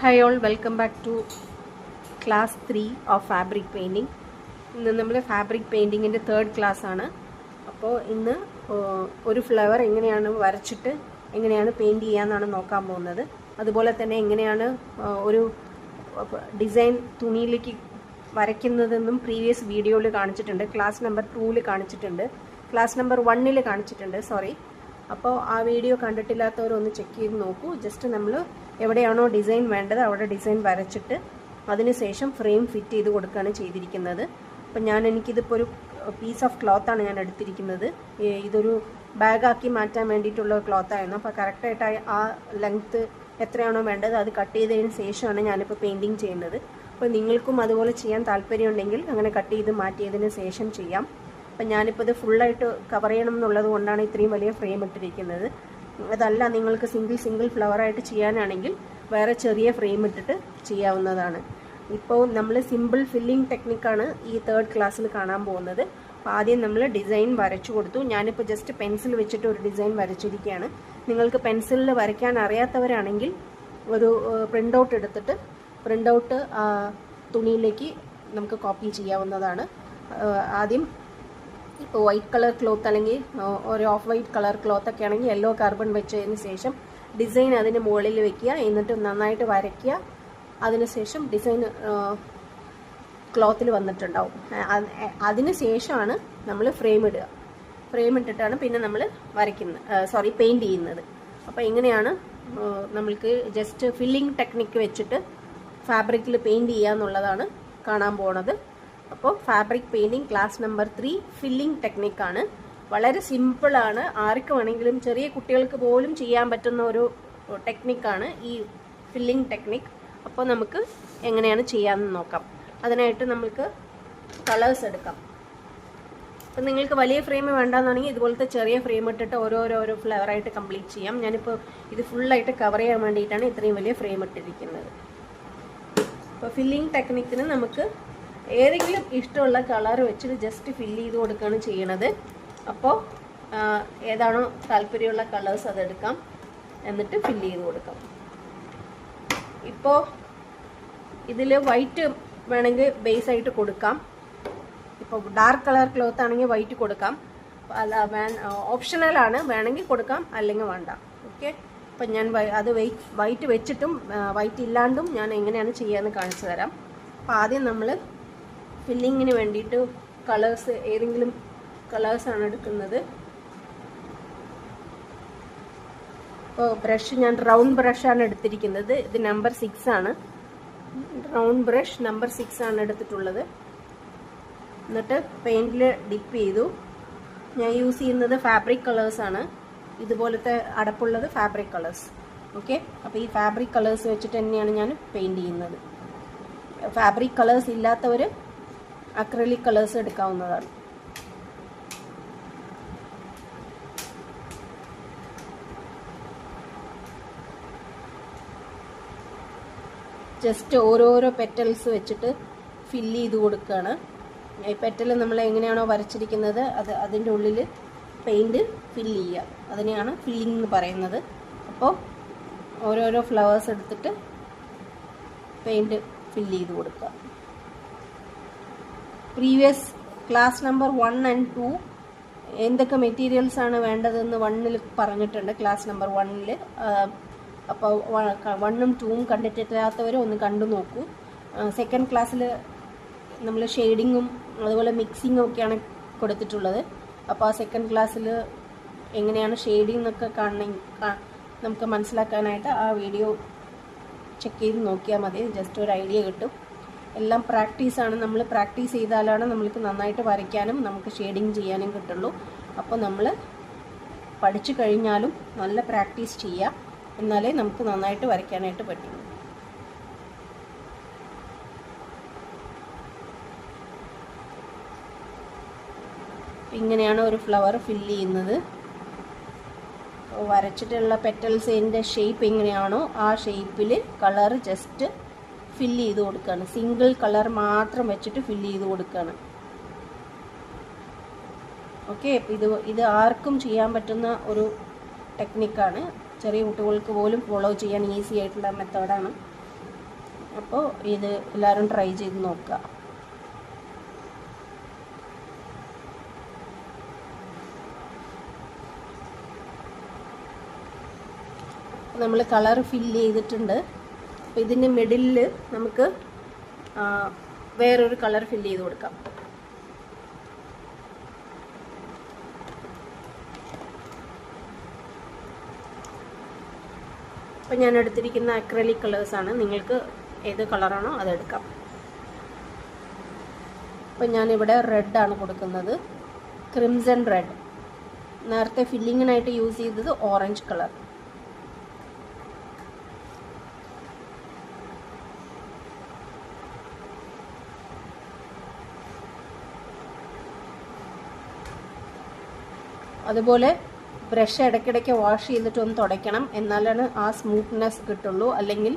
Hi all, welcome back to class 3 of fabric painting. ഇന്ന് നമ്മൾ fabric പെയിൻറ്റിങ്ങിൻ്റെ third class ആണ്. അപ്പോൾ ഇന്ന് ഒരു ഫ്ലവർ എങ്ങനെയാണ് വരച്ചിട്ട് എങ്ങനെയാണ് പെയിൻറ്റ് ചെയ്യാമെന്നാണ് നോക്കാൻ പോകുന്നത്. അതുപോലെ തന്നെ എങ്ങനെയാണ് ഒരു ഡിസൈൻ തുണിയിലേക്ക് വരയ്ക്കുന്നതെന്നും പ്രീവിയസ് വീഡിയോയിൽ കാണിച്ചിട്ടുണ്ട്. ക്ലാസ് നമ്പർ 2-ൽ കാണിച്ചിട്ടുണ്ട്, ക്ലാസ് നമ്പർ 1-ൽ കാണിച്ചിട്ടുണ്ട്, സോറി. അപ്പോൾ ആ വീഡിയോ കണ്ടിട്ടില്ലാത്തവരൊന്ന് ചെക്ക് ചെയ്ത് നോക്കൂ. ജസ്റ്റ് നമ്മൾ എവിടെയാണോ ഡിസൈൻ വേണ്ടത് അവിടെ ഡിസൈൻ വരച്ചിട്ട് അതിനുശേഷം ഫ്രെയിം ഫിറ്റ് ചെയ്ത് കൊടുക്കുകയാണ് ചെയ്തിരിക്കുന്നത്. അപ്പം എനിക്കിതിപ്പോൾ ഒരു പീസ് ഓഫ് ക്ലോത്താണ് ഞാൻ എടുത്തിരിക്കുന്നത്. ഇതൊരു ബാഗാക്കി മാറ്റാൻ വേണ്ടിയിട്ടുള്ള ക്ലോത്തായിരുന്നു. അപ്പോൾ കറക്റ്റായിട്ട് ആ ലെങ്ത്ത് എത്രയാണോ വേണ്ടത് അത് കട്ട് ചെയ്തതിന് ശേഷമാണ് ഞാനിപ്പോൾ പെയിൻറ്റിങ് ചെയ്യുന്നത്. അപ്പോൾ നിങ്ങൾക്കും അതുപോലെ ചെയ്യാൻ താല്പര്യമുണ്ടെങ്കിൽ അങ്ങനെ കട്ട് ചെയ്ത് മാറ്റിയതിന് ശേഷം ചെയ്യാം. അപ്പം ഞാനിപ്പോൾ ഇത് ഫുള്ളായിട്ട് കവർ ചെയ്യണം എന്നുള്ളത് കൊണ്ടാണ് ഇത്രയും വലിയ ഫ്രെയിം ഇട്ടിരിക്കുന്നത്. അതല്ല നിങ്ങൾക്ക് സിംഗിൾ ഫ്ലവറായിട്ട് ചെയ്യാനാണെങ്കിൽ വേറെ ചെറിയ ഫ്രെയിം ഇട്ടിട്ട് ചെയ്യാവുന്നതാണ്. ഇപ്പോൾ നമ്മൾ സിമ്പിൾ ഫില്ലിംഗ് ടെക്നിക്കാണ് ഈ തേർഡ് ക്ലാസ്സിൽ കാണാൻ പോകുന്നത്. അപ്പോൾ ആദ്യം നമ്മൾ ഡിസൈൻ വരച്ചു കൊടുത്തു. ഞാനിപ്പോൾ ജസ്റ്റ് പെൻസിൽ വെച്ചിട്ട് ഒരു ഡിസൈൻ വരച്ചിരിക്കുകയാണ്. നിങ്ങൾക്ക് പെൻസിലിൽ വരയ്ക്കാൻ അറിയാത്തവരാണെങ്കിൽ ഒരു പ്രിൻ്റ് ഔട്ട് എടുത്തിട്ട് പ്രിൻ്റ് ഔട്ട് തുണിയിലേക്ക് നമുക്ക് കോപ്പി ചെയ്യാവുന്നതാണ്. ആദ്യം ഇപ്പോൾ വൈറ്റ് കളർ ക്ലോത്ത് അല്ലെങ്കിൽ ഒരു ഓഫ് വൈറ്റ് കളർ ക്ലോത്തൊക്കെ ആണെങ്കിൽ യെല്ലോ കാർബൺ വെച്ചതിന് ശേഷം ഡിസൈൻ അതിന് മുകളിൽ വെക്കുക, എന്നിട്ട് നന്നായിട്ട് വരയ്ക്കുക. അതിനുശേഷം ഡിസൈൻ ക്ലോത്തിൽ വന്നിട്ടുണ്ടാവും. അതിന് ശേഷമാണ് നമ്മൾ ഫ്രെയിം ഇടുക. ഫ്രെയിം ഇട്ടിട്ടാണ് പിന്നെ നമ്മൾ പെയിൻറ്റ് ചെയ്യുന്നത്. അപ്പോൾ എങ്ങനെയാണ് നമ്മൾക്ക് ജസ്റ്റ് ഫില്ലിംഗ് ടെക്നിക്ക് വെച്ചിട്ട് ഫാബ്രിക്കിൽ പെയിൻറ്റ് ചെയ്യുക എന്നുള്ളതാണ് കാണാൻ പോണത്. അപ്പോൾ fabric painting class number 3 filling ടെക്നിക്കാണ്. വളരെ സിമ്പിളാണ്, ആർക്ക് വേണമെങ്കിലും ചെറിയ കുട്ടികൾക്ക് പോലും ചെയ്യാൻ പറ്റുന്ന ഒരു ടെക്നിക്കാണ് ഈ ഫില്ലിംഗ് ടെക്നിക്ക്. അപ്പോൾ നമുക്ക് എങ്ങനെയാണ് ചെയ്യാമെന്ന് നോക്കാം. അതിനായിട്ട് നമുക്ക് കളേഴ്സ് എടുക്കാം. അപ്പം നിങ്ങൾക്ക് വലിയ ഫ്രെയിം വേണ്ടാന്നാണെങ്കിൽ ഇതുപോലത്തെ ചെറിയ ഫ്രെയിം ഇട്ടിട്ട് ഓരോരോ ഫ്ലവറായിട്ട് കംപ്ലീറ്റ് ചെയ്യാം. ഞാനിപ്പോൾ ഇത് ഫുള്ളായിട്ട് കവർ ചെയ്യാൻ വേണ്ടിയിട്ടാണ് ഇത്രയും വലിയ ഫ്രെയിം ഇട്ടിരിക്കുന്നത്. അപ്പോൾ ഫില്ലിംഗ് ടെക്നിക്കിന് നമുക്ക് ഏതെങ്കിലും ഇഷ്ടമുള്ള കളർ വെച്ചിട്ട് ജസ്റ്റ് ഫില്ല് ചെയ്ത് കൊടുക്കുകയാണ് ചെയ്യണത്. അപ്പോൾ ഏതാണോ താല്പര്യമുള്ള കളേഴ്സ് അതെടുക്കാം, എന്നിട്ട് ഫില്ല് ചെയ്ത് കൊടുക്കാം. ഇപ്പോൾ ഇതിൽ വൈറ്റ് വേണമെങ്കിൽ ബേസ് ആയിട്ട് കൊടുക്കാം. ഇപ്പോൾ ഡാർക്ക് കളർ ക്ലോത്ത് ആണെങ്കിൽ വൈറ്റ് കൊടുക്കാം. അല്ല, ഓപ്ഷണലാണ്, വേണമെങ്കിൽ കൊടുക്കാം അല്ലെങ്കിൽ വേണ്ട. ഓക്കെ, അപ്പം ഞാൻ അത് വൈറ്റ് വെച്ചിട്ടും വൈറ്റ് ഇല്ലാണ്ടും ഞാൻ എങ്ങനെയാണ് ചെയ്യാമെന്ന് കാണിച്ചു തരാം. അപ്പോൾ ആദ്യം നമ്മൾ ഫില്ലിങ്ങിന് വേണ്ടിയിട്ട് കളേഴ്സ് ഏതെങ്കിലും കളേഴ്സാണ് എടുക്കുന്നത്. ഇപ്പോൾ ബ്രഷ് ഞാൻ റൗണ്ട് ബ്രഷാണ് എടുത്തിരിക്കുന്നത്. ഇത് നമ്പർ 6 ആണ്. റൗണ്ട് ബ്രഷ് നമ്പർ 6 ആണ് എടുത്തിട്ടുള്ളത്. എന്നിട്ട് പെയിൻറ്റിൽ ഡിപ്പ് ചെയ്തു. ഞാൻ യൂസ് ചെയ്യുന്നത് ഫാബ്രിക് കളേഴ്സാണ്. ഇതുപോലത്തെ അടപ്പുള്ളത് ഫാബ്രിക് കളേഴ്സ്. ഓക്കെ, അപ്പോൾ ഈ ഫാബ്രിക് കളേഴ്സ് വെച്ചിട്ട് തന്നെയാണ് ഞാൻ പെയിൻറ്റ് ചെയ്യുന്നത്. ഫാബ്രിക് കളേഴ്സ് ഇല്ലാത്തവർ അക്രലിക് കളേഴ്സ് എടുക്കാവുന്നതാണ്. ജസ്റ്റ് ഓരോരോ പെറ്റൽസ് വെച്ചിട്ട് ഫില്ല് ചെയ്ത് കൊടുക്കുകയാണ്. ഈ പെറ്റൽ നമ്മൾ എങ്ങനെയാണോ വരച്ചിരിക്കുന്നത് അതിൻ്റെ ഉള്ളിൽ പെയിൻറ്റ് ഫില്ല് ചെയ്യുക, അതിനെയാണ് ഫില്ലിംഗ് എന്ന് പറയുന്നത്. അപ്പോൾ ഓരോരോ ഫ്ലവേഴ്സ് എടുത്തിട്ട് പെയിൻറ്റ് ഫില്ല് ചെയ്ത് കൊടുക്കുക. പ്രീവിയസ് ക്ലാസ് നമ്പർ 1 and 2 എന്തൊക്കെ മെറ്റീരിയൽസ് ആണ് വേണ്ടതെന്ന് 1-ൽ പറഞ്ഞിട്ടുണ്ട്, ക്ലാസ് നമ്പർ 1-ൽ. അപ്പോൾ 1-ഉം 2-ഉം കണ്ടിട്ടില്ലാത്തവർ ഒന്ന് കണ്ടു നോക്കൂ. സെക്കൻഡ് ക്ലാസ്സിൽ നമ്മൾ ഷെയ്ഡിങ്ങും അതുപോലെ മിക്സിങ്ങും ഒക്കെയാണ് കൊടുത്തിട്ടുള്ളത്. അപ്പോൾ ആ സെക്കൻഡ് ക്ലാസ്സിൽ എങ്ങനെയാണ് ഷെയ്ഡിങ് എന്നൊക്കെ നമുക്ക് മനസ്സിലാക്കാനായിട്ട് ആ വീഡിയോ ചെക്ക് ചെയ്ത് നോക്കിയാൽ മതി. ജസ്റ്റ് ഒരു ഐഡിയ കിട്ടും. എല്ലാം പ്രാക്ടീസാണ്. നമ്മൾ പ്രാക്ടീസ് ചെയ്താലാണ് നമ്മൾക്ക് നന്നായിട്ട് വരയ്ക്കാനും നമുക്ക് ഷെയ്ഡിങ് ചെയ്യാനും കിട്ടുള്ളൂ. അപ്പോൾ നമ്മൾ പഠിച്ചു കഴിഞ്ഞാലും നല്ല പ്രാക്ടീസ് ചെയ്യുക, എന്നാലേ നമുക്ക് നന്നായിട്ട് വരയ്ക്കാനായിട്ട് പറ്റുള്ളൂ. ഇങ്ങനെയാണ് ഒരു ഫ്ലവർ ഫില്ല് ചെയ്യുന്നത്. വരച്ചിട്ടുള്ള പെറ്റൽസിൻ്റെ ഷേപ്പ് എങ്ങനെയാണോ ആ ഷേപ്പിൽ കളർ ജസ്റ്റ് ഫില്ല് ചെയ്ത് കൊടുക്കുകയാണ്. സിംഗിൾ കളർ മാത്രം വെച്ചിട്ട് ഫില്ല് ചെയ്ത് കൊടുക്കുകയാണ്. ഓക്കെ, ഇത് ആർക്കും ചെയ്യാൻ പറ്റുന്ന ഒരു ടെക്നിക്കാണ്. ചെറിയ കുട്ടികൾക്ക് പോലും ഫോളോ ചെയ്യാൻ ഈസി ആയിട്ടുള്ള മെത്തേഡാണ്. അപ്പോൾ ഇത് എല്ലാവരും ട്രൈ ചെയ്ത് നോക്കുക. നമ്മൾ കളർ ഫില്ല് ചെയ്തിട്ടുണ്ട്. അപ്പോൾ ഇതിൻ്റെ മിഡിലിൽ നമുക്ക് വേറൊരു കളർ ഫില്ല് ചെയ്ത് കൊടുക്കാം. അപ്പോൾ ഞാൻ എടുത്തിരിക്കുന്ന അക്രലിക് കളേഴ്സാണ്. നിങ്ങൾക്ക് ഏത് കളറാണോ അതെടുക്കാം. അപ്പോൾ ഞാനിവിടെ റെഡാണ് കൊടുക്കുന്നത്, ക്രിംസൺ റെഡ്. നേരത്തെ ഫില്ലിങ്ങിനായിട്ട് യൂസ് ചെയ്തത് ഓറഞ്ച് കളർ. അതുപോലെ ബ്രഷ് ഇടയ്ക്കിടയ്ക്ക് വാഷ് ചെയ്തിട്ട് ഒന്ന് തുടയ്ക്കണം, എന്നാലാണ് ആ സ്മൂത്ത്നെസ് കിട്ടുള്ളൂ. അല്ലെങ്കിൽ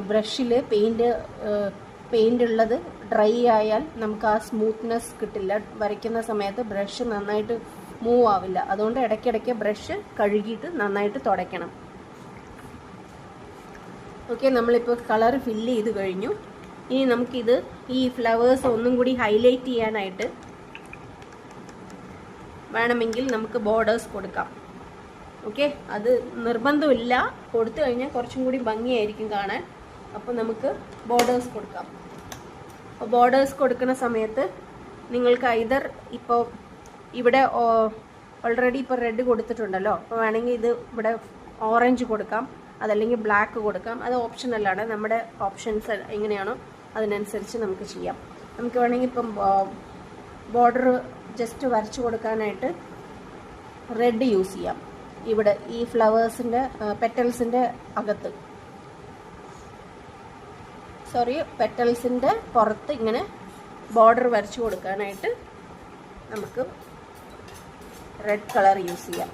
ബ്രഷിൽ പെയിൻ്റ് ഉള്ളത് ഡ്രൈ ആയാൽ നമുക്ക് ആ സ്മൂത്ത്നെസ് കിട്ടില്ല. വരയ്ക്കുന്ന സമയത്ത് ബ്രഷ് നന്നായിട്ട് മൂവ് ആവില്ല. അതുകൊണ്ട് ഇടയ്ക്കിടയ്ക്ക് ബ്രഷ് കഴുകിയിട്ട് നന്നായിട്ട് തുടയ്ക്കണം. ഓക്കെ, നമ്മളിപ്പോൾ കളർ ഫില്ല് ചെയ്ത് കഴിഞ്ഞു. ഇനി നമുക്കിത് ഈ ഫ്ലവേഴ്സ് ഒന്നും കൂടി ഹൈലൈറ്റ് ചെയ്യാനായിട്ട് വേണമെങ്കിൽ നമുക്ക് ബോർഡേഴ്സ് കൊടുക്കാം. ഓക്കെ, അത് നിർബന്ധമില്ല, കൊടുത്തു കഴിഞ്ഞാൽ കുറച്ചും കൂടി ഭംഗിയായിരിക്കും കാണാൻ. അപ്പോൾ നമുക്ക് ബോർഡേഴ്സ് കൊടുക്കാം. അപ്പോൾ ബോർഡേഴ്സ് കൊടുക്കുന്ന സമയത്ത് നിങ്ങൾക്ക് ഐദർ ഇപ്പോൾ ഇവിടെ ഓൾറെഡി ഇപ്പോൾ റെഡ് കൊടുത്തിട്ടുണ്ടല്ലോ, അപ്പോൾ വേണമെങ്കിൽ ഇത് ഇവിടെ ഓറഞ്ച് കൊടുക്കാം, അതല്ലെങ്കിൽ ബ്ലാക്ക് കൊടുക്കാം. അത് ഓപ്ഷനല്ലാണ്, നമ്മുടെ ഓപ്ഷൻസ് എങ്ങനെയാണോ അതിനനുസരിച്ച് നമുക്ക് ചെയ്യാം. നമുക്ക് വേണമെങ്കിൽ ഇപ്പം ബോർഡർ ജസ്റ്റ് വരച്ചു കൊടുക്കാനായിട്ട് റെഡ് യൂസ് ചെയ്യാം. ഇവിടെ ഈ ഫ്ലവേഴ്സിൻ്റെ പെറ്റൽസിൻ്റെ അകത്ത്, പെറ്റൽസിൻ്റെ പുറത്ത് ഇങ്ങനെ ബോർഡർ വരച്ചു കൊടുക്കാനായിട്ട് നമുക്ക് റെഡ് കളർ യൂസ് ചെയ്യാം.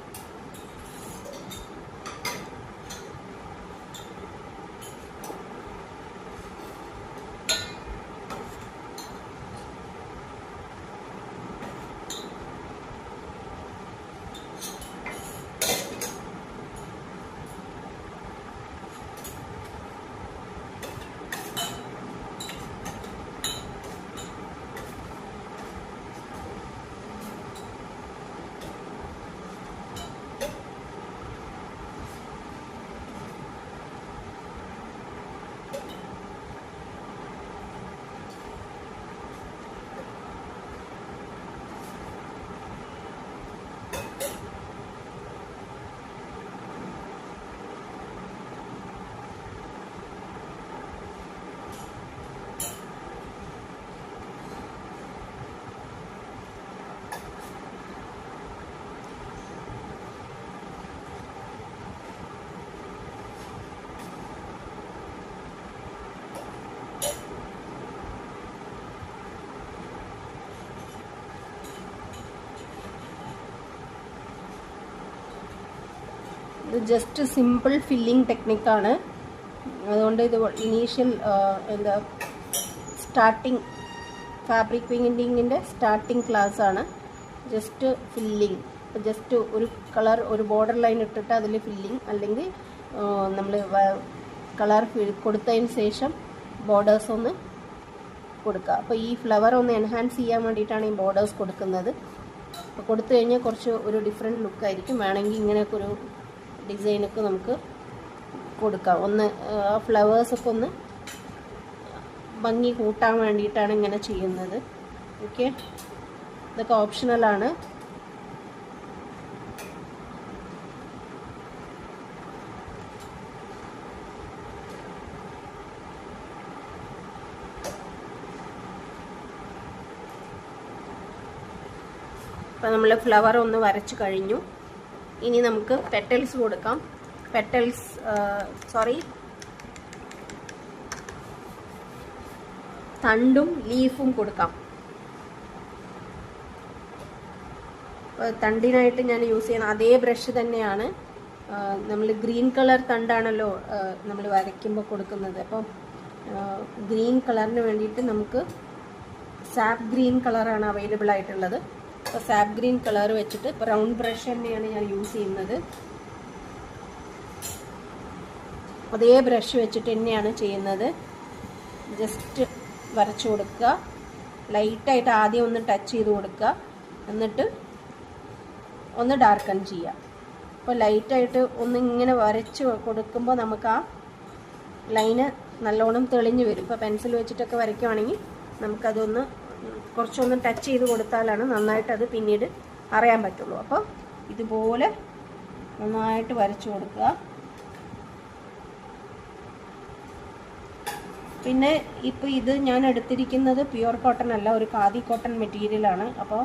ഇത് ജസ്റ്റ് സിമ്പിൾ ഫില്ലിംഗ് ടെക്നിക്കാണ്. അതുകൊണ്ട് ഇത് ഇനീഷ്യൽ സ്റ്റാർട്ടിങ് ഫാബ്രിക് പെയിൻറ്റിങ്ങിൻ്റെ സ്റ്റാർട്ടിങ് ക്ലാസ്സാണ്. ജസ്റ്റ് ഫില്ലിങ്, ജസ്റ്റ് ഒരു കളർ ഒരു ബോർഡർ ലൈൻ ഇട്ടിട്ട് അതിൽ ഫില്ലിങ്, അല്ലെങ്കിൽ നമ്മൾ കളർ കൊടുത്തതിന് ശേഷം ബോർഡേഴ്സ് ഒന്ന് കൊടുക്കുക. അപ്പോൾ ഈ ഫ്ലവർ ഒന്ന് എൻഹാൻസ് ചെയ്യാൻ വേണ്ടിയിട്ടാണ് ഈ ബോർഡേഴ്സ് കൊടുക്കുന്നത്. അപ്പോൾ കൊടുത്തു കഴിഞ്ഞാൽ കുറച്ച് ഒരു ഡിഫറെൻറ്റ് ലുക്കായിരിക്കും. വേണമെങ്കിൽ ഇങ്ങനെയൊക്കെ ഒരു ഡിസൈനൊക്കെ നമുക്ക് കൊടുക്കാം. ഒന്ന് ഫ്ലവേഴ്സൊക്കെ ഒന്ന് ഭംഗി കൂട്ടാൻ വേണ്ടിയിട്ടാണ് ഇങ്ങനെ ചെയ്യുന്നത്. ഓക്കെ, ഇതൊക്കെ ഓപ്ഷണലാണ്. അപ്പോൾ നമ്മൾ ഫ്ലവർ ഒന്ന് വരച്ച് കഴിഞ്ഞു. ഇനി നമുക്ക് പെറ്റൽസ് കൊടുക്കാം. തണ്ടും ലീഫും കൊടുക്കാം. തണ്ടിനായിട്ട് ഞാൻ യൂസ് ചെയ്യുന്ന അതേ ബ്രഷ് തന്നെയാണ്. നമ്മൾ ഗ്രീൻ കളർ തണ്ടാണല്ലോ നമ്മൾ വരയ്ക്കുമ്പോൾ കൊടുക്കുന്നത്. അപ്പം ഗ്രീൻ കളറിന് വേണ്ടിയിട്ട് നമുക്ക് സാപ്പ് ഗ്രീൻ കളറാണ് അവൈലബിൾ ആയിട്ടുള്ളത്. അപ്പോൾ സാപ്പ് ഗ്രീൻ കളർ വെച്ചിട്ട് റൗണ്ട് ബ്രഷ് തന്നെയാണ് ഞാൻ യൂസ് ചെയ്യുന്നത്. അതേ ബ്രഷ് വെച്ചിട്ട് തന്നെയാണ് ചെയ്യുന്നത്. ജസ്റ്റ് വരച്ചു കൊടുക്കുക. ലൈറ്റായിട്ട് ആദ്യം ഒന്ന് ടച്ച് ചെയ്ത് കൊടുക്കുക, എന്നിട്ട് ഒന്ന് ഡാർക്കൺ ചെയ്യുക. അപ്പോൾ ലൈറ്റായിട്ട് ഒന്ന് ഇങ്ങനെ വരച്ച് കൊടുക്കുമ്പോൾ നമുക്ക് ആ ലൈന് നല്ലോണം തെളിഞ്ഞ് വരും. ഇപ്പോൾ പെൻസിൽ വെച്ചിട്ടൊക്കെ വരയ്ക്കുവാണെങ്കിൽ നമുക്കതൊന്ന് കുറച്ചൊന്ന് ടച്ച് ചെയ്ത് കൊടുത്താലാണ് നന്നായിട്ട് അത് പിന്നീട് അറിയാൻ പറ്റുള്ളൂ. അപ്പോൾ ഇതുപോലെ നന്നായിട്ട് വരച്ചു കൊടുക്കുക. പിന്നെ ഇപ്പോൾ ഇത് ഞാൻ എടുത്തിരിക്കുന്നത് പ്യുവർ കോട്ടൺ അല്ല, ഒരു ഖാദി കോട്ടൺ മെറ്റീരിയലാണ്. അപ്പോൾ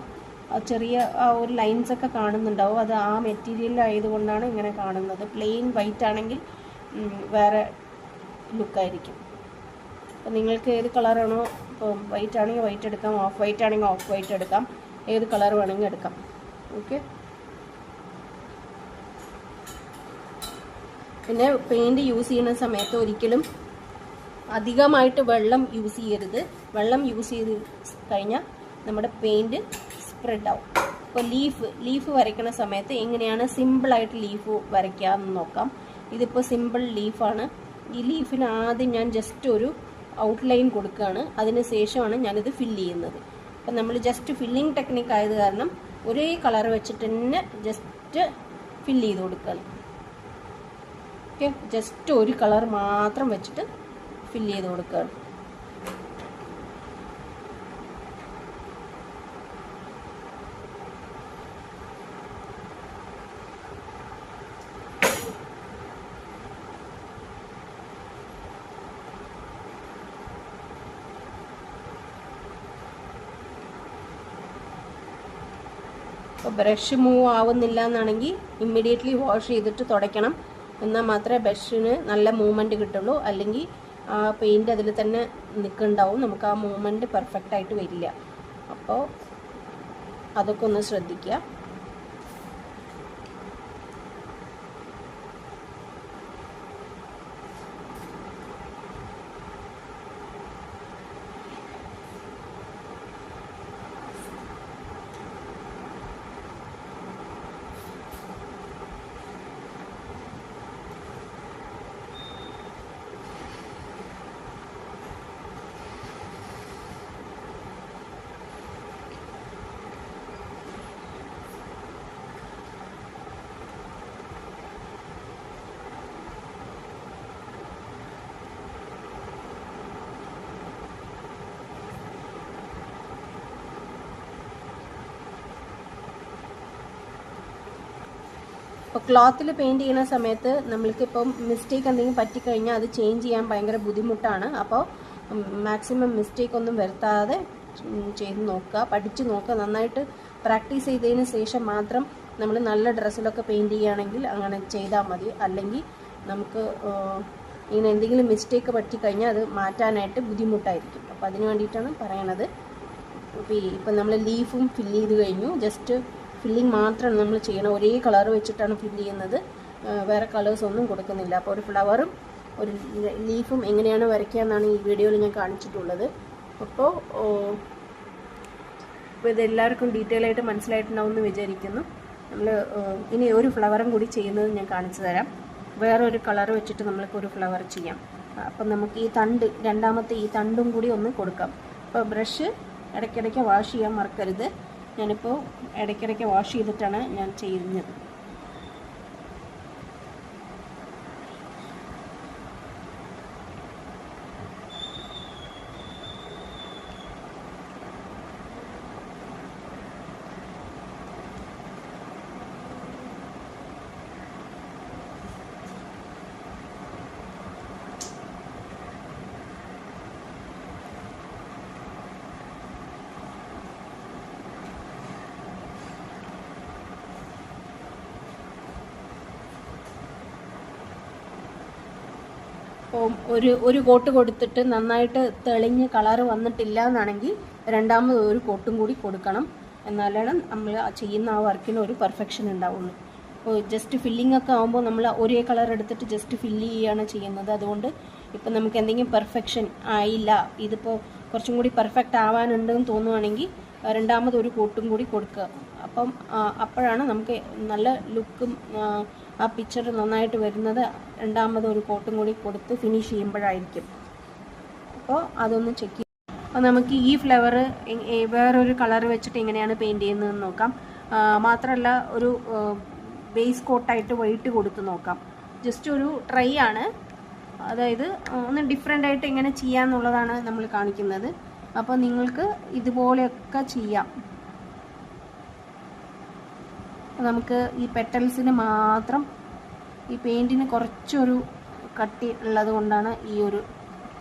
ചെറിയ ആ ഒരു ലൈൻസൊക്കെ കാണുന്നുണ്ടാവും, അത് ആ മെറ്റീരിയൽ ആയതുകൊണ്ടാണ് ഇങ്ങനെ കാണുന്നത്. പ്ലെയിൻ വൈറ്റ് ആണെങ്കിൽ വേറെ ലുക്കായിരിക്കും. അപ്പോൾ നിങ്ങൾക്ക് ഏത് കളറാണോ, ഇപ്പോൾ വൈറ്റ് ആണെങ്കിൽ വൈറ്റ് എടുക്കാം, ഓഫ് വൈറ്റ് ആണെങ്കിൽ ഓഫ് വൈറ്റ് എടുക്കാം, ഏത് കളർ വേണമെങ്കിൽ എടുക്കാം. ഓക്കെ. പിന്നെ പെയിൻറ് യൂസ് ചെയ്യുന്ന സമയത്ത് ഒരിക്കലും അധികമായിട്ട് വെള്ളം യൂസ് ചെയ്യരുത്. വെള്ളം യൂസ് ചെയ്ത് കഴിഞ്ഞാൽ നമ്മുടെ പെയിൻറ് സ്പ്രെഡ് ആവും. ഇപ്പോൾ ലീഫ് വരയ്ക്കുന്ന സമയത്ത് എങ്ങനെയാണ് സിമ്പിളായിട്ട് ലീഫ് വരയ്ക്കാമെന്ന് നോക്കാം. ഇതിപ്പോൾ സിമ്പിൾ ലീഫാണ്. ഈ ലീഫിന് ആദ്യം ഞാൻ ജസ്റ്റ് ഒരു ഔട്ട്ലൈൻ കൊടുക്കുകയാണ്, അതിന് ശേഷമാണ് ഞാനിത് ഫില്ല് ചെയ്യുന്നത്. അപ്പം നമ്മൾ ജസ്റ്റ് ഫില്ലിംഗ് ടെക്നിക്ക് ആയത് കാരണം ഒരേ കളർ വെച്ചിട്ട് തന്നെ ജസ്റ്റ് ഫില്ല് ചെയ്ത് കൊടുക്കുകയാണ്. ഓക്കെ, ജസ്റ്റ് ഒരു കളർ മാത്രം വെച്ചിട്ട് ഫില്ല് ചെയ്ത് കൊടുക്കുകയാണ്. അപ്പോൾ ബ്രഷ് മൂവ് ആവുന്നില്ല എന്നാണെങ്കിൽ ഇമ്മീഡിയറ്റ്ലി വാഷ് ചെയ്തിട്ട് തുടയ്ക്കണം. എന്നാൽ മാത്രമേ ബ്രഷിന് നല്ല മൂവ്മെൻറ്റ് കിട്ടുള്ളൂ. അല്ലെങ്കിൽ ആ പെയിൻറ്റ് അതിൽ തന്നെ നിൽക്കുന്നുണ്ടാവും, നമുക്ക് ആ മൂവ്മെൻറ്റ് പെർഫെക്റ്റ് ആയിട്ട് വരില്ല. അപ്പോൾ അതൊക്കെ ഒന്ന് ശ്രദ്ധിക്കുക. അപ്പോൾ ക്ലോത്തിൽ പെയിൻറ് ചെയ്യുന്ന സമയത്ത് നമ്മൾക്കിപ്പം മിസ്റ്റേക്ക് എന്തെങ്കിലും പറ്റിക്കഴിഞ്ഞാൽ അത് ചേഞ്ച് ചെയ്യാൻ ഭയങ്കര ബുദ്ധിമുട്ടാണ്. അപ്പോൾ മാക്സിമം മിസ്റ്റേക്ക് ഒന്നും വരുത്താതെ ചെയ്ത് നോക്കുക, പഠിച്ച് നോക്കുക. നന്നായിട്ട് പ്രാക്ടീസ് ചെയ്തതിന് ശേഷം മാത്രം നമ്മൾ നല്ല ഡ്രസ്സിലൊക്കെ പെയിൻറ് ചെയ്യുകയാണെങ്കിൽ അങ്ങനെ ചെയ്താൽ മതി. അല്ലെങ്കിൽ നമുക്ക് ഇങ്ങനെ എന്തെങ്കിലും മിസ്റ്റേക്ക് പറ്റിക്കഴിഞ്ഞാൽ അത് മാറ്റാനായിട്ട് ബുദ്ധിമുട്ടായിരിക്കും. അപ്പോൾ അതിന് വേണ്ടിയിട്ടാണ് പറയണത്. ഇപ്പം നമ്മൾ ലീഫും ഫില്ല് ചെയ്ത് കഴിഞ്ഞു. ജസ്റ്റ് ഫില്ലിങ് മാത്രമാണ് നമ്മൾ ചെയ്യണം. ഒരേ കളർ വെച്ചിട്ടാണ് ഫില്ല് ചെയ്യുന്നത്, വേറെ കളേഴ്സ് ഒന്നും കൊടുക്കുന്നില്ല. അപ്പോൾ ഒരു ഫ്ലവറും ഒരു ലീഫും എങ്ങനെയാണ് വരയ്ക്കുക എന്നാണ് ഈ വീഡിയോയിൽ ഞാൻ കാണിച്ചിട്ടുള്ളത്. അപ്പോൾ ഇതെല്ലാവർക്കും ഡീറ്റെയിൽ ആയിട്ട് മനസ്സിലായിട്ടുണ്ടാവും എന്ന് വിചാരിക്കുന്നു. നമ്മൾ ഇനി ഒരു ഫ്ലവറും കൂടി ചെയ്യുന്നത് ഞാൻ കാണിച്ചു തരാം. വേറൊരു കളർ വെച്ചിട്ട് നമ്മൾക്ക് ഒരു ഫ്ലവർ ചെയ്യാം. അപ്പം നമുക്ക് ഈ തണ്ട്, രണ്ടാമത്തെ ഈ തണ്ടും കൂടി ഒന്ന് കൊടുക്കാം. അപ്പോൾ ബ്രഷ് ഇടയ്ക്കിടയ്ക്ക് വാഷ് ചെയ്യാൻ മറക്കരുത്. ഞാനിപ്പോൾ ഇടയ്ക്കിടയ്ക്ക് വാഷ് ചെയ്തിട്ടാണ് ഞാൻ ചെയ്യുന്നത്. ഒരു കോട്ട് കൊടുത്തിട്ട് നന്നായിട്ട് തെളിഞ്ഞ് കളറ് വന്നിട്ടില്ല എന്നാണെങ്കിൽ രണ്ടാമത് ഒരു കോട്ടും കൂടി കൊടുക്കണം. എന്നാലാണ് നമ്മൾ ചെയ്യുന്ന ആ വർക്കിന് ഒരു പെർഫെക്ഷൻ ഉണ്ടാവുള്ളൂ. അപ്പോൾ ജസ്റ്റ് ഫില്ലിംഗ് ഒക്കെ ആകുമ്പോൾ നമ്മൾ ഒരേ കളർ എടുത്തിട്ട് ജസ്റ്റ് ഫില്ല് ചെയ്യുകയാണ് ചെയ്യുന്നത്. അതുകൊണ്ട് ഇപ്പം നമുക്ക് എന്തെങ്കിലും പെർഫെക്ഷൻ ആയില്ല, ഇതിപ്പോൾ കുറച്ചും കൂടി പെർഫെക്റ്റ് ആവാനുണ്ടെന്ന് തോന്നുവാണെങ്കിൽ രണ്ടാമത് ഒരു കോട്ടും കൂടി കൊടുക്കുക. അപ്പം അപ്പോഴാണ് നമുക്ക് നല്ല ലുക്കും ആ പിക്ചർ നന്നായിട്ട് വരുന്നത്. രണ്ടാമത് ഒരു കോട്ടും കൂടി കൊടുത്ത് ഫിനിഷ് ചെയ്യുമ്പോഴായിരിക്കും. അപ്പോൾ അതൊന്ന് ചെക്ക് ചെയ്യാം. അപ്പോൾ നമുക്ക് ഈ ഫ്ലവർ വേറൊരു കളർ വെച്ചിട്ട് എങ്ങനെയാണ് പെയിൻറ് ചെയ്യുന്നതെന്ന് നോക്കാം. മാത്രമല്ല ഒരു ബേസ് കോട്ടായിട്ട് വൈറ്റ് കൊടുത്ത് നോക്കാം. ജസ്റ്റ് ഒരു ട്രൈ ആണ്, അതായത് ഒന്ന് ഡിഫറെൻ്റ് ആയിട്ട് എങ്ങനെ ചെയ്യാമെന്നുള്ളതാണ് നമ്മൾ കാണിക്കുന്നത്. അപ്പോൾ നിങ്ങൾക്ക് ഇതുപോലെയൊക്കെ ചെയ്യാം. നമുക്ക് ഈ പെറ്റൽസിന് മാത്രം ഈ പെയിൻറ്റിന് കുറച്ചൊരു കട്ടി ഉള്ളത് കൊണ്ടാണ് ഈ ഒരു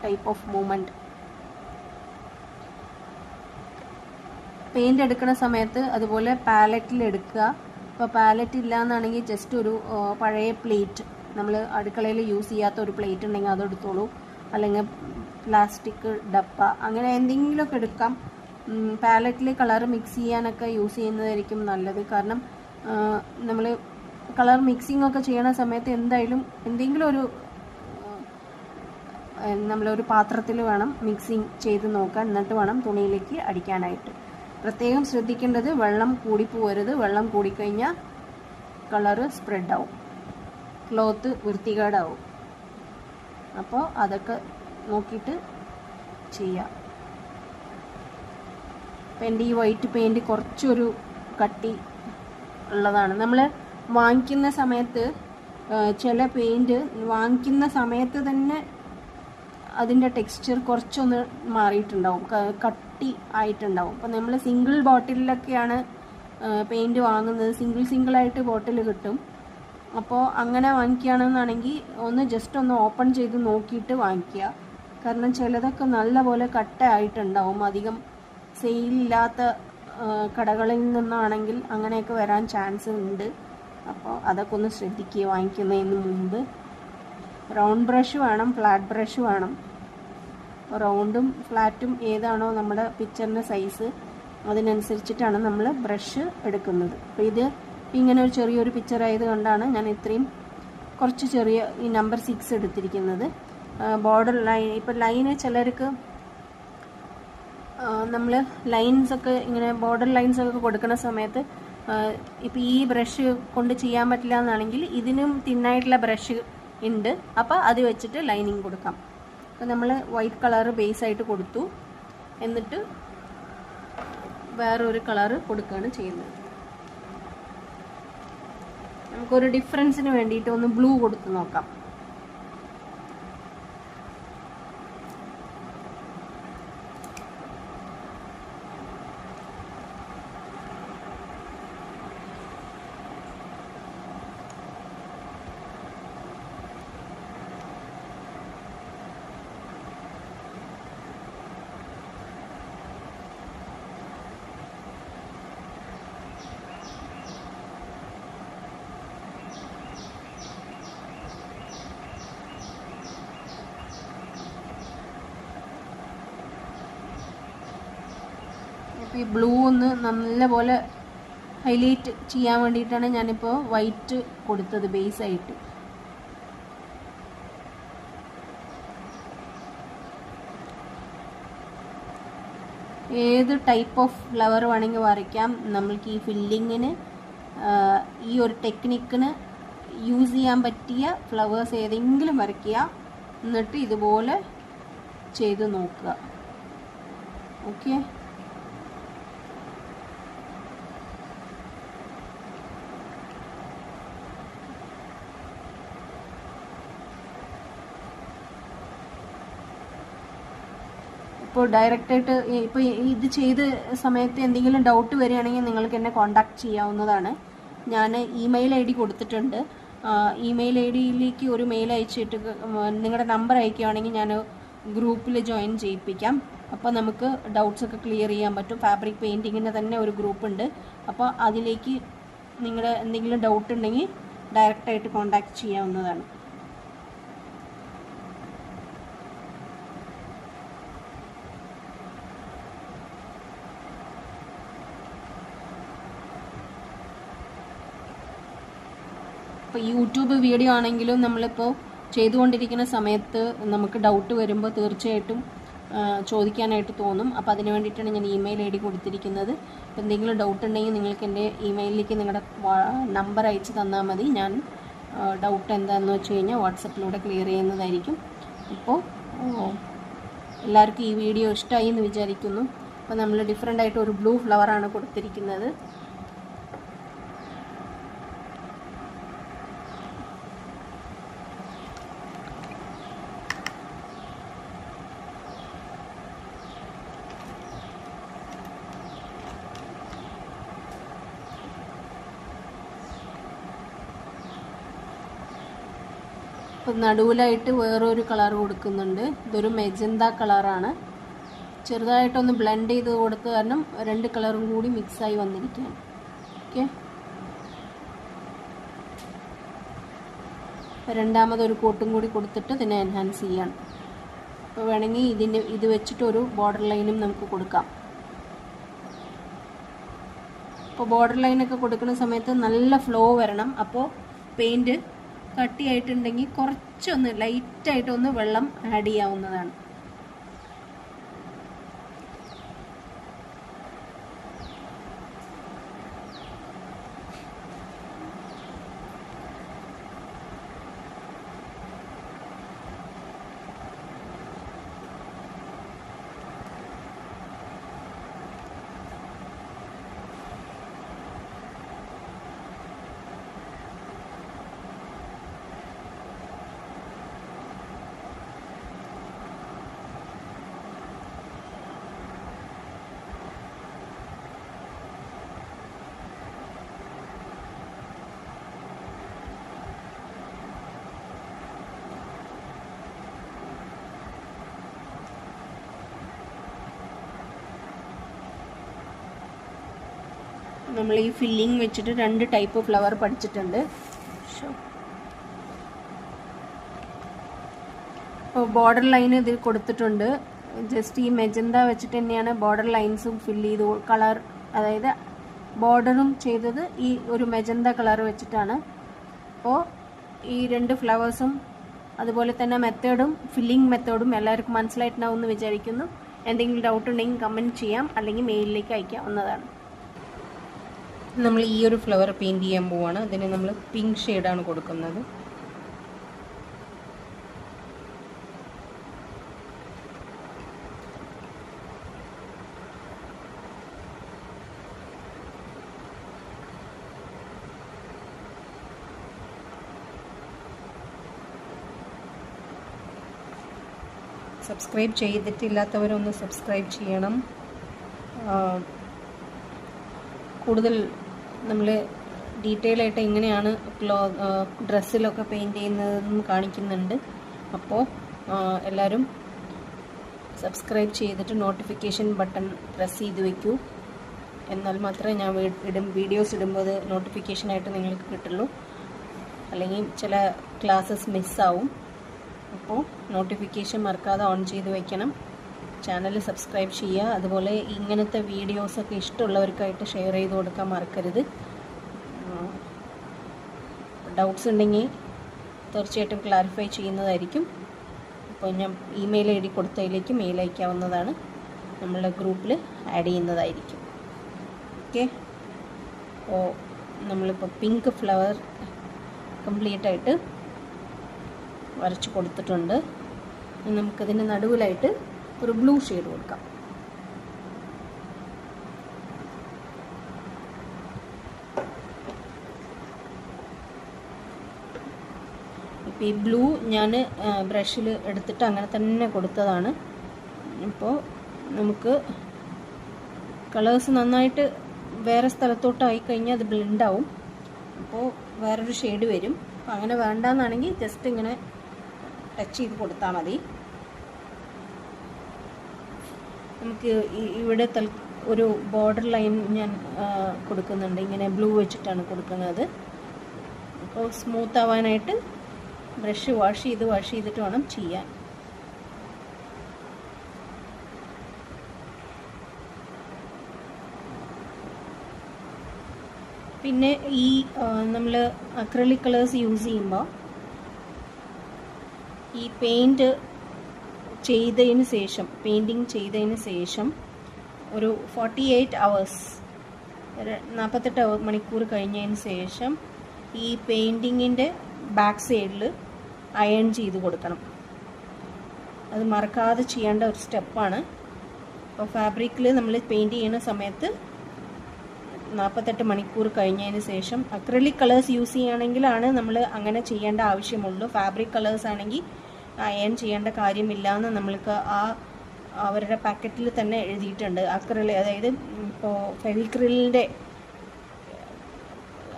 ടൈപ്പ് ഓഫ് മൂവ്മെൻറ്റ്. പെയിൻ്റ് എടുക്കുന്ന സമയത്ത് അതുപോലെ പാലറ്റിൽ എടുക്കുക. അപ്പോൾ പാലറ്റ് ഇല്ലയെന്നാണെങ്കിൽ ജസ്റ്റ് ഒരു പഴയ പ്ലേറ്റ്, നമ്മൾ അടുക്കളയിൽ യൂസ് ചെയ്യാത്ത ഒരു പ്ലേറ്റ് ഉണ്ടെങ്കിൽ അതെടുത്തോളൂ, അല്ലെങ്കിൽ പ്ലാസ്റ്റിക് ഡപ്പ, അങ്ങനെ എന്തെങ്കിലുമൊക്കെ എടുക്കാം. പാലറ്റിൽ കളർ മിക്സ് ചെയ്യാനൊക്കെ യൂസ് ചെയ്യുന്നതായിരിക്കും നല്ലത്. കാരണം നമ്മൾ കളർ മിക്സിംഗ് ഒക്കെ ചെയ്യണ സമയത്ത് എന്തായാലും എന്തെങ്കിലും ഒരു നമ്മളൊരു പാത്രത്തിൽ വേണം മിക്സിങ് ചെയ്ത് നോക്കാൻ, എന്നിട്ട് വേണം തുണിയിലേക്ക് അടിക്കാനായിട്ട്. പ്രത്യേകം ശ്രദ്ധിക്കേണ്ടത് വെള്ളം കൂടിപ്പോവരുത്. വെള്ളം കൂടിക്കഴിഞ്ഞാൽ കളറ് സ്പ്രെഡാവും, ക്ലോത്ത് വൃത്തികേടാവും. അപ്പോൾ അതൊക്കെ നോക്കിയിട്ട് ചെയ്യാം. എൻ്റെ ഈ വൈറ്റ് പെയിൻറ്റ് കുറച്ചൊരു കട്ടി ഉള്ളതാണ്. നമ്മൾ വാങ്ങിക്കുന്ന സമയത്ത് ചില പെയിൻറ്റ് വാങ്ങിക്കുന്ന സമയത്ത് തന്നെ അതിൻ്റെ ടെക്സ്ചർ കുറച്ചൊന്ന് മാറിയിട്ടുണ്ടാവും, കട്ടി ആയിട്ടുണ്ടാവും. അപ്പോൾ നമ്മൾ സിംഗിൾ ബോട്ടിലൊക്കെയാണ് പെയിൻറ്റ് വാങ്ങുന്നത്, സിംഗിളായിട്ട് ബോട്ടിൽ കിട്ടും. അപ്പോൾ അങ്ങനെ വാങ്ങിക്കുകയാണെന്നാണെങ്കിൽ ജസ്റ്റ് ഒന്ന് ഓപ്പൺ ചെയ്ത് നോക്കിയിട്ട് വാങ്ങിക്കുക. കാരണം ചിലതൊക്കെ നല്ലപോലെ കട്ട ആയിട്ടുണ്ടാവും. അധികം സെയിലില്ലാത്ത കടകളിൽ നിന്നാണെങ്കിൽ അങ്ങനെയൊക്കെ വരാൻ ചാൻസ് ഉണ്ട്. അപ്പോൾ അതൊക്കെ ഒന്ന് ശ്രദ്ധിക്കുക വാങ്ങിക്കുന്നതിന് മുമ്പ്. റൗണ്ട് ബ്രഷ് വേണം, ഫ്ലാറ്റ് ബ്രഷ് വേണം. റൗണ്ടും ഫ്ലാറ്റും ഏതാണോ നമ്മുടെ പിക്ചറിൻ്റെ സൈസ് അതിനനുസരിച്ചിട്ടാണ് നമ്മൾ ബ്രഷ് എടുക്കുന്നത്. അപ്പോൾ ഇത് ഇങ്ങനെ ഒരു ചെറിയൊരു പിക്ചർ ആയത് കൊണ്ടാണ് ഞാൻ ഇത്രയും കുറച്ച് ചെറിയ ഈ നമ്പർ 6 എടുത്തിരിക്കുന്നത്. ബോർഡർ ലൈൻ, ഇപ്പോൾ ലൈന് ചിലർക്ക് നമ്മൾ ലൈൻസൊക്കെ ഇങ്ങനെ ബോർഡർ ലൈൻസൊക്കെ കൊടുക്കുന്ന സമയത്ത് ഇപ്പോൾ ഈ ബ്രഷ് കൊണ്ട് ചെയ്യാൻ പറ്റില്ല എന്നാണെങ്കിൽ ഇതിനും തിന്നായിട്ടുള്ള ബ്രഷ് ഉണ്ട്. അപ്പോൾ അത് വെച്ചിട്ട് ലൈനിങ് കൊടുക്കാം. അപ്പോൾ നമ്മൾ വൈറ്റ് കളറ് ബേസായിട്ട് കൊടുത്തു, എന്നിട്ട് വേറൊരു കളറ് കൊടുക്കുകയാണ് ചെയ്യുന്നത്. നമുക്കൊരു ഡിഫറൻസിന് വേണ്ടിയിട്ട് ഒന്ന് ബ്ലൂ കൊടുത്ത് നോക്കാം. ഈ ബ്ലൂ ഒന്ന് നല്ലപോലെ ഹൈലൈറ്റ് ചെയ്യാൻ വേണ്ടിയിട്ടാണ് ഞാനിപ്പോൾ വൈറ്റ് കൊടുത്തത് ബേസായിട്ട്. ഏത് ടൈപ്പ് ഓഫ് ഫ്ലവർ വേണമെങ്കിൽ വരയ്ക്കാം. നമ്മൾക്ക് ഈ ഫില്ലിങ്ങിന് ഈ ഒരു ടെക്നിക്കിന് യൂസ് ചെയ്യാൻ പറ്റിയ ഫ്ലവേഴ്സ് ഏതെങ്കിലും വരയ്ക്കുക, എന്നിട്ട് ഇതുപോലെ ചെയ്ത് നോക്കുക. ഓക്കെ, ഇപ്പോൾ ഡയറക്റ്റായിട്ട് ഇപ്പോൾ ഇത് ചെയ്ത സമയത്ത് എന്തെങ്കിലും ഡൗട്ട് വരികയാണെങ്കിൽ നിങ്ങൾക്ക് എന്നെ കോൺടാക്റ്റ് ചെയ്യാവുന്നതാണ്. ഞാൻ ഇമെയിൽ ID കൊടുത്തിട്ടുണ്ട്. ഇമെയിൽ IDയിലേക്ക് ഒരു മെയിൽ അയച്ചിട്ട് നിങ്ങളുടെ നമ്പർ അയക്കുകയാണെങ്കിൽ ഞാൻ ഗ്രൂപ്പിൽ ജോയിൻ ചെയ്യിപ്പിക്കാം. അപ്പോൾ നമുക്ക് ഡൗട്ട്സൊക്കെ ക്ലിയർ ചെയ്യാൻ പറ്റും. ഫാബ്രിക് പെയിൻറ്റിങ്ങിൻ്റെ തന്നെ ഒരു ഗ്രൂപ്പുണ്ട്. അപ്പോൾ അതിലേക്ക് നിങ്ങളുടെ എന്തെങ്കിലും ഡൗട്ട് ഉണ്ടെങ്കിൽ ഡയറക്റ്റായിട്ട് കോൺടാക്റ്റ് ചെയ്യാവുന്നതാണ്. ഇപ്പോൾ യൂട്യൂബ് വീഡിയോ ആണെങ്കിലും നമ്മളിപ്പോൾ ചെയ്തുകൊണ്ടിരിക്കുന്ന സമയത്ത് നമുക്ക് ഡൗട്ട് വരുമ്പോൾ തീർച്ചയായിട്ടും ചോദിക്കാനായിട്ട് തോന്നും. അപ്പോൾ അതിന് വേണ്ടിയിട്ടാണ് ഞാൻ ഇമെയിൽ ID കൊടുത്തിരിക്കുന്നത്. അപ്പോൾ എന്തെങ്കിലും ഡൗട്ട് ഉണ്ടെങ്കിൽ നിങ്ങൾക്ക് എൻ്റെ ഇമെയിലിലേക്ക് നിങ്ങളുടെ നമ്പർ അയച്ച് തന്നാൽ മതി. ഞാൻ ഡൗട്ട് എന്താണെന്ന് വെച്ച് കഴിഞ്ഞാൽ വാട്സപ്പിലൂടെ ക്ലിയർ ചെയ്യുന്നതായിരിക്കും. അപ്പോൾ എല്ലാവർക്കും ഈ വീഡിയോ ഇഷ്ടമായി എന്ന് വിചാരിക്കുന്നു. അപ്പോൾ നമ്മൾ ഡിഫറെൻ്റ് ആയിട്ട് ഒരു ബ്ലൂ ഫ്ലവറാണ് കൊടുത്തിരിക്കുന്നത്. അപ്പോൾ നടുവിലായിട്ട് വേറൊരു കളർ കൊടുക്കുന്നുണ്ട്. ഇതൊരു മെജന്ത കളറാണ്. ചെറുതായിട്ടൊന്ന് ബ്ലെൻഡ് ചെയ്ത് കൊടുത്ത കാരണം രണ്ട് കളറും കൂടി മിക്സായി വന്നിരിക്കുകയാണ്. ഓക്കെ, രണ്ടാമതൊരു കോട്ടും കൂടി കൊടുത്തിട്ട് ഇതിനെ എൻഹാൻസ് ചെയ്യണം. അപ്പോൾ വേണമെങ്കിൽ ഇത് വെച്ചിട്ടൊരു ബോർഡർ ലൈനും നമുക്ക് കൊടുക്കാം. അപ്പോൾ ബോർഡർ ലൈനൊക്കെ കൊടുക്കുന്ന സമയത്ത് നല്ല ഫ്ലോ വരണം. അപ്പോൾ പെയിൻറ്റ് കട്ടിയായിട്ടുണ്ടെങ്കിൽ കുറച്ചൊന്ന് ലൈറ്റായിട്ടൊന്ന് വെള്ളം ആഡ് ചെയ്യാവുന്നതാണ്. നമ്മൾ ഈ ഫില്ലിംഗ് വെച്ചിട്ട് രണ്ട് ടൈപ്പ് ഫ്ലവർ പഠിച്ചിട്ടുണ്ട്. അപ്പോൾ ബോർഡർ ലൈൻ ഇതിൽ കൊടുത്തിട്ടുണ്ട്. ജസ്റ്റ് ഈ മെജന്ത വെച്ചിട്ട് തന്നെയാണ് ബോർഡർ ലൈൻസും ഫില്ല് ചെയ്ത് കളർ, അതായത് ബോർഡറും ചെയ്തത് ഈ ഒരു മെജന്ത കളർ വെച്ചിട്ടാണ്. അപ്പോൾ ഈ രണ്ട് ഫ്ലവേഴ്സും അതുപോലെ തന്നെ മെത്തേഡും ഫില്ലിംഗ് മെത്തേഡും എല്ലാവർക്കും മനസ്സിലായിട്ടുണ്ടാവുമെന്ന് വിചാരിക്കുന്നു. എന്തെങ്കിലും ഡൗട്ട് ഉണ്ടെങ്കിൽ കമൻറ്റ് ചെയ്യാം, അല്ലെങ്കിൽ മെയിലിലേക്ക് അയക്കാവുന്നതാണ്. നമ്മൾ ഈ ഒരു ഫ്ലവർ പെയിൻറ്റ് ചെയ്യാൻ പോവാണ്. അതിന് നമ്മൾ പിങ്ക് ഷെയ്ഡാണ് കൊടുക്കുന്നത്. സബ്സ്ക്രൈബ് ചെയ്തിട്ടില്ലാത്തവരൊന്ന് സബ്സ്ക്രൈബ് ചെയ്യണം. കൂടുതൽ നമ്മൾ ഡീറ്റെയിൽ ആയിട്ട് എങ്ങനെയാണ് ഡ്രസ്സിലൊക്കെ പെയിൻറ്റ് ചെയ്യുന്നതെന്നും കാണിക്കുന്നുണ്ട്. അപ്പോൾ എല്ലാവരും സബ്സ്ക്രൈബ് ചെയ്തിട്ട് നോട്ടിഫിക്കേഷൻ ബട്ടൺ പ്രസ് ചെയ്ത് വയ്ക്കൂ. എന്നാൽ മാത്രമേ ഞാൻ വീഡിയോസ് ഇടുമ്പോൾ നോട്ടിഫിക്കേഷനായിട്ട് നിങ്ങൾക്ക് കിട്ടുള്ളൂ. അല്ലെങ്കിൽ ചില ക്ലാസ്സസ് മിസ്സാവും. അപ്പോൾ നോട്ടിഫിക്കേഷൻ മറക്കാതെ ഓൺ ചെയ്ത് വയ്ക്കണം. ചാനൽ സബ്സ്ക്രൈബ് ചെയ്യുക. അതുപോലെ ഇങ്ങനത്തെ വീഡിയോസൊക്കെ ഇഷ്ടമുള്ളവർക്കായിട്ട് ഷെയർ ചെയ്ത് കൊടുക്കാൻ മറക്കരുത്. ഡൗട്ട്സ് ഉണ്ടെങ്കിൽ തീർച്ചയായിട്ടും ക്ലാരിഫൈ ചെയ്യുന്നതായിരിക്കും. അപ്പോൾ ഞാൻ ഇമെയിൽ ഐ ഡി കൊടുത്തതിലേക്ക് മെയിൽ അയക്കാവുന്നതാണ്. നമ്മളുടെ ഗ്രൂപ്പിൽ ആഡ് ചെയ്യുന്നതായിരിക്കും. ഓക്കെ, അപ്പോൾ നമ്മളിപ്പോൾ പിങ്ക് ഫ്ലവർ കംപ്ലീറ്റ് ആയിട്ട് വരച്ച് കൊടുത്തിട്ടുണ്ട്. നമുക്കതിൻ്റെ നടുവിലായിട്ട് ഒരു ബ്ലൂ ഷെയ്ഡ് കൊടുക്കാം. ഇപ്പോൾ ഈ ബ്ലൂ ഞാൻ ബ്രഷിൽ എടുത്തിട്ട് അങ്ങനെ തന്നെ കൊടുത്തതാണ്. ഇപ്പോൾ നമുക്ക് കളേഴ്സ് നന്നായിട്ട് വേറെ സ്ഥലത്തോട്ടായി കഴിഞ്ഞാൽ അത് ബ്ലെൻഡാവും. അപ്പോൾ വേറൊരു ഷെയ്ഡ് വരും. അപ്പോൾ അങ്ങനെ വേണ്ടാന്നാണെങ്കിൽ ജസ്റ്റ് ഇങ്ങനെ ടച്ച് ചെയ്ത് കൊടുത്താൽ മതി. നമുക്ക് ഇവിടെ ഒരു ബോർഡർ ലൈൻ ഞാൻ കൊടുക്കുന്നുണ്ട്. ഇങ്ങനെ ബ്ലൂ വെച്ചിട്ടാണ് കൊടുക്കുന്നത്. അപ്പോൾ സ്മൂത്ത് ആവാനായിട്ട് ബ്രഷ് വാഷ് ചെയ്തിട്ട് വേണം ചെയ്യാൻ. പിന്നെ ഈ നമ്മൾ അക്രലിക് കളേഴ്സ് യൂസ് ചെയ്യുമ്പോൾ ഈ പെയിൻറ്റ് പെയിൻറ്റിങ് ചെയ്തതിന് ശേഷം ഒരു 48 hours 48 മണിക്കൂർ കഴിഞ്ഞതിന് ശേഷം ഈ പെയിൻറ്റിങ്ങിൻ്റെ ബാക്ക് സൈഡിൽ അയൺ ചെയ്ത് കൊടുക്കണം. അത് മറക്കാതെ ചെയ്യേണ്ട ഒരു സ്റ്റെപ്പാണ്. അപ്പോൾ ഫാബ്രിക്കിൽ നമ്മൾ പെയിൻറ്റ് ചെയ്യുന്ന സമയത്ത് 48 മണിക്കൂർ കഴിഞ്ഞതിന് ശേഷം അക്രിലിക് കളേഴ്സ് യൂസ് ചെയ്യുകയാണെങ്കിലാണ് നമ്മൾ അങ്ങനെ ചെയ്യേണ്ട ആവശ്യമുള്ളൂ. ഫാബ്രിക് കളേഴ്സ് ആണെങ്കിൽ അയൺ ചെയ്യേണ്ട കാര്യമില്ല എന്ന് നമ്മൾക്ക് അവരുടെ പാക്കറ്റിൽ തന്നെ എഴുതിയിട്ടുണ്ട്. അതായത് ഇപ്പോൾ ഫെവിക്രിലിൻ്റെ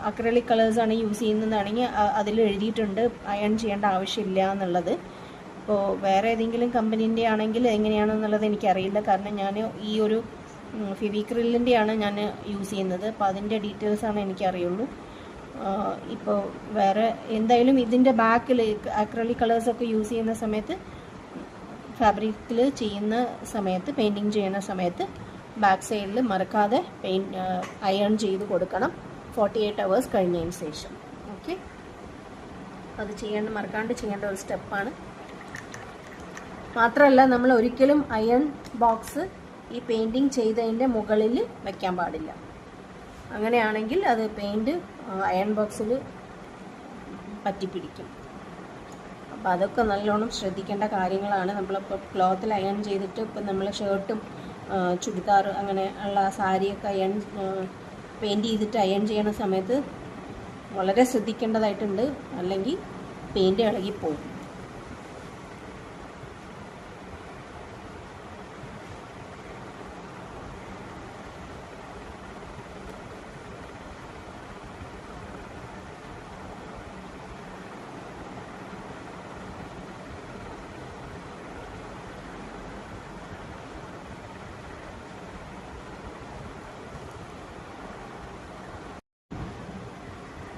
അക്രിലിക് കളേഴ്സാണ് യൂസ് ചെയ്യുന്നതാണെങ്കിൽ അതിൽ എഴുതിയിട്ടുണ്ട് അയൺ ചെയ്യേണ്ട ആവശ്യമില്ല എന്നുള്ളത്. ഇപ്പോൾ വേറെ ഏതെങ്കിലും കമ്പനീൻ്റെ ആണെങ്കിൽ എങ്ങനെയാണെന്നുള്ളത് എനിക്കറിയില്ല. കാരണം ഞാൻ ഈ ഒരു ഫെവിക്രിലിൻ്റെയാണ് ഞാൻ യൂസ് ചെയ്യുന്നത്. അപ്പോൾ അതിൻ്റെ ഡീറ്റെയിൽസാണ് എനിക്കറിയുള്ളൂ. ഇപ്പോൾ വേറെ എന്തായാലും ഇതിൻ്റെ ബാക്കിൽ അക്രിലിക് കളേഴ്സൊക്കെ യൂസ് ചെയ്യുന്ന സമയത്ത് ഫാബ്രിക്കിൽ ചെയ്യുന്ന സമയത്ത് പെയിൻറ്റിങ് ചെയ്യുന്ന സമയത്ത് ബാക്ക് സൈഡിൽ മറക്കാതെ അയൺ ചെയ്ത് കൊടുക്കണം 48 hours കഴിഞ്ഞതിന് ശേഷം. ഓക്കെ, അത് മറക്കാണ്ട് ചെയ്യേണ്ട ഒരു സ്റ്റെപ്പാണ്. മാത്രമല്ല നമ്മൾ ഒരിക്കലും അയൺ ബോക്സ് ഈ പെയിൻറ്റിങ് ചെയ്തതിൻ്റെ മുകളിൽ വയ്ക്കാൻ പാടില്ല. അങ്ങനെയാണെങ്കിൽ അത് പെയിൻറ്റ് അയൺ ബോക്സിൽ പറ്റിപ്പിടിക്കും. അപ്പോൾ അതൊക്കെ നല്ലോണം ശ്രദ്ധിക്കേണ്ട കാര്യങ്ങളാണ്. നമ്മളിപ്പോൾ ക്ലോത്തിൽ അയൺ ചെയ്തിട്ട് ഇപ്പം നമ്മൾ ഷർട്ടും ചുരിദാർ അങ്ങനെ ഉള്ള സാരിയൊക്കെ പെയിൻറ്റ് ചെയ്തിട്ട് അയൺ ചെയ്യുന്ന സമയത്ത് വളരെ ശ്രദ്ധിക്കേണ്ടതായിട്ടുണ്ട്. അല്ലെങ്കിൽ പെയിൻറ്റ് ഇളകിപ്പോകും.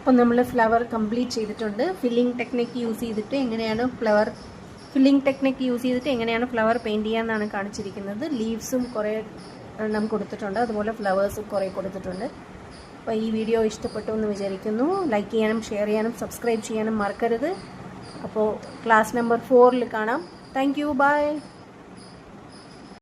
അപ്പോൾ നമ്മൾ ഫ്ലവർ കംപ്ലീറ്റ് ചെയ്തിട്ടുണ്ട്. ഫില്ലിംഗ് ടെക്നിക്ക് യൂസ് ചെയ്തിട്ട് എങ്ങനെയാണ് ഫ്ലവർ പെയിൻറ്റ് ചെയ്യാമെന്നാണ് കാണിച്ചിരിക്കുന്നത്. ലീവ്സും കുറേ എണ്ണം കൊടുത്തിട്ടുണ്ട്, അതുപോലെ ഫ്ലവേഴ്സും കുറേ കൊടുത്തിട്ടുണ്ട്. അപ്പോൾ ഈ വീഡിയോ ഇഷ്ടപ്പെട്ടു എന്ന് വിചാരിക്കുന്നു. ലൈക്ക് ചെയ്യാനും ഷെയർ ചെയ്യാനും സബ്സ്ക്രൈബ് ചെയ്യാനും മറക്കരുത്. അപ്പോൾ ക്ലാസ് നമ്പർ 4 കാണാം. Thank you, by.